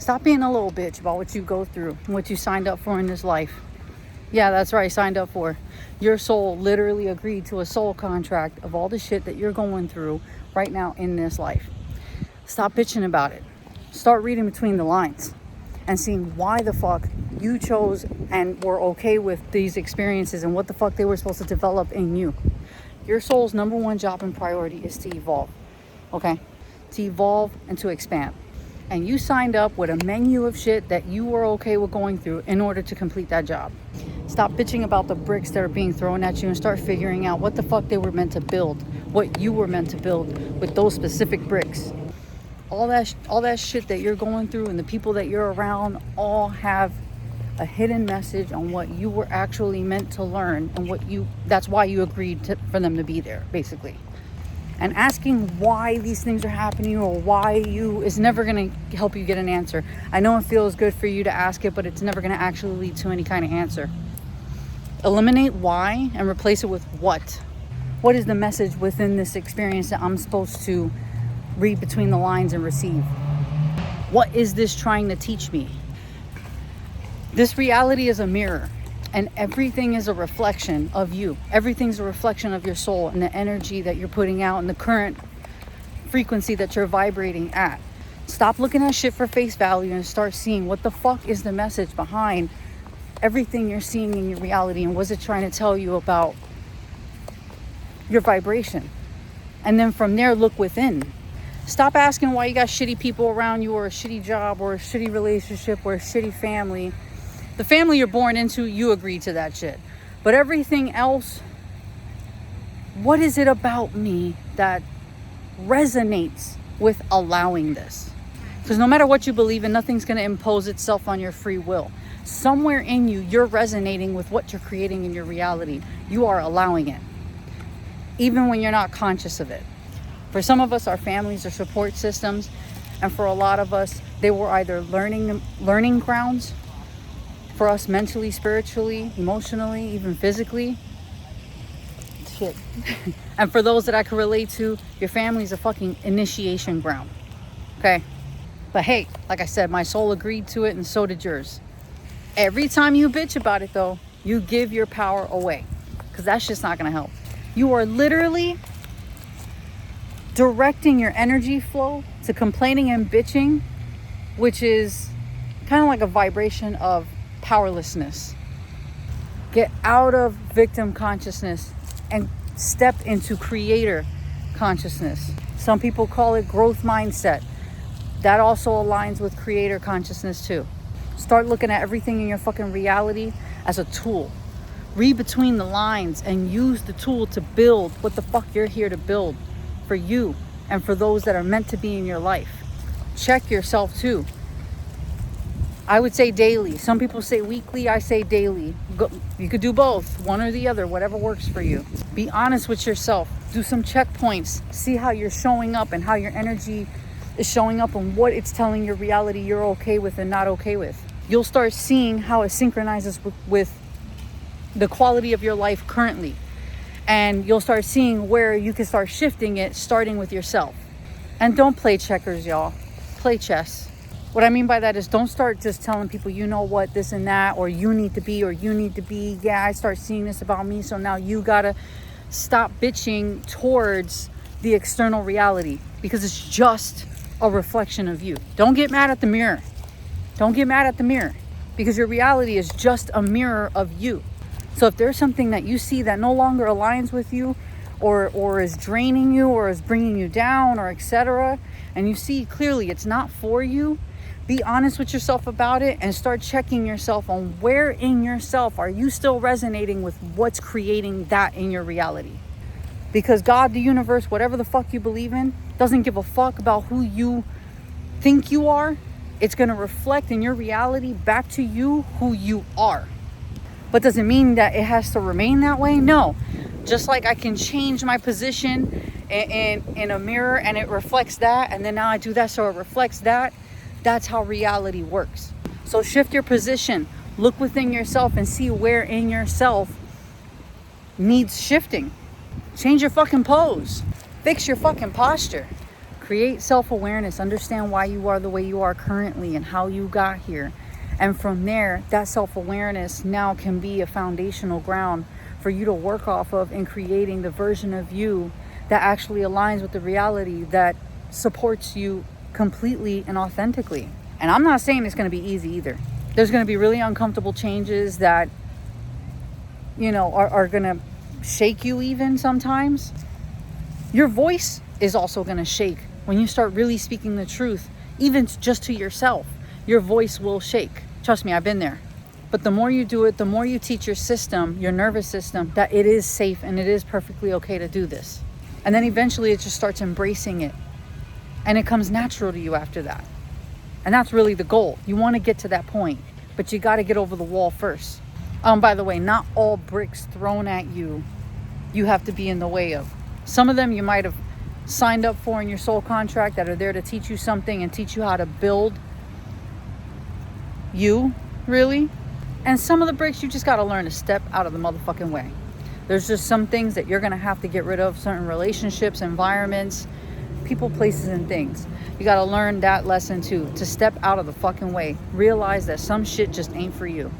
Stop being a little bitch about what you go through and what you signed up for in this life. Yeah, that's right, signed up for. Your soul literally agreed to a soul contract of all the shit that you're going through right now in this life. Stop bitching about it. Start reading between the lines and seeing why the fuck you chose and were okay with these experiences and what the fuck they were supposed to develop in you. Your soul's number one job and priority is to evolve, okay? To evolve and to expand. And you signed up with a menu of shit that you were okay with going through in order to complete that job. Stop bitching about the bricks that are being thrown at you and start figuring out what the fuck they were meant to build, what you were meant to build with those specific bricks. All that shit that you're going through and the people that you're around all have a hidden message on what you were actually meant to learn and that's why you agreed for them to be there, basically. And asking why these things are happening or why you is never going to help you get an answer. I know it feels good for you to ask it, but it's never going to actually lead to any kind of answer. Eliminate why and replace it with what. What is the message within this experience that I'm supposed to read between the lines and receive? What is this trying to teach me? This reality is a mirror. And everything is a reflection of you. Everything's a reflection of your soul and the energy that you're putting out and the current frequency that you're vibrating at. Stop looking at shit for face value and start seeing what the fuck is the message behind everything you're seeing in your reality, and what's it trying to tell you about your vibration. And then from there, look within. Stop asking why you got shitty people around you, or a shitty job, or a shitty relationship, or a shitty family. The family you're born into, you agreed to that shit. But everything else, what is it about me that resonates with allowing this? Because no matter what you believe in, nothing's going to impose itself on your free will. Somewhere in you, you're resonating with what you're creating in your reality. You are allowing it, even when you're not conscious of it. For some of us, our families are support systems. And for a lot of us, they were either learning grounds for us mentally, spiritually, emotionally, even physically. Shit. And for those that I can relate to, your family's a fucking initiation ground. Okay? But hey, like I said, my soul agreed to it and so did yours. Every time you bitch about it though, you give your power away. Because that's just not going to help. You are literally directing your energy flow to complaining and bitching, which is kind of like a vibration of powerlessness. Get out of victim consciousness and step into creator consciousness. Some people call it growth mindset. That also aligns with creator consciousness too. Start looking at everything in your fucking reality as a tool. Read between the lines and use the tool to build what the fuck you're here to build for you and for those that are meant to be in your life. Check yourself too. I would say daily. Some people say weekly. I say daily. You could do both, one or the other, whatever works for you. Be honest with yourself. Do some checkpoints. See how you're showing up and how your energy is showing up and what it's telling your reality you're okay with and not okay with. You'll start seeing how it synchronizes with the quality of your life currently. And you'll start seeing where you can start shifting it, starting with yourself. And don't play checkers, y'all. Play chess. What I mean by that is don't start just telling people, you know what, this and that, or you need to be, yeah, I start seeing this about me, so now you gotta stop bitching towards the external reality, because it's just a reflection of you. Don't get mad at the mirror. Don't get mad at the mirror, because your reality is just a mirror of you. So if there's something that you see that no longer aligns with you, or is draining you, or is bringing you down, or etc., and you see clearly it's not for you, be honest with yourself about it and start checking yourself on where in yourself are you still resonating with what's creating that in your reality. Because God, the universe, whatever the fuck you believe in, doesn't give a fuck about who you think you are. It's going to reflect in your reality back to you who you are. But does it mean that it has to remain that way? No. Just like I can change my position in a mirror and it reflects that, and then now I do that so it reflects that. That's how reality works. So shift your position. Look within yourself and see where in yourself needs shifting. Change your fucking pose. Fix your fucking posture. Create self-awareness. Understand why you are the way you are currently and how you got here. And from there, that self-awareness now can be a foundational ground for you to work off of in creating the version of you that actually aligns with the reality that supports you completely and authentically. And I'm not saying it's going to be easy either. There's going to be really uncomfortable changes that, are going to shake you even sometimes. Your voice is also going to shake when you start really speaking the truth, even just to yourself. Your voice will shake. Trust me, I've been there. But the more you do it, the more you teach your system, your nervous system, that it is safe and it is perfectly okay to do this. And then eventually it just starts embracing it. And it comes natural to you after that. And that's really the goal. You want to get to that point, but you got to get over the wall first. By the way, not all bricks thrown at you, you have to be in the way of. Some of them you might have signed up for in your soul contract that are there to teach you something and teach you how to build you, really. And some of the bricks you just got to learn to step out of the motherfucking way. There's just some things that you're going to have to get rid of, certain relationships, environments, people, places, and things. You got to learn that lesson too, to step out of the fucking way. Realize that some shit just ain't for you.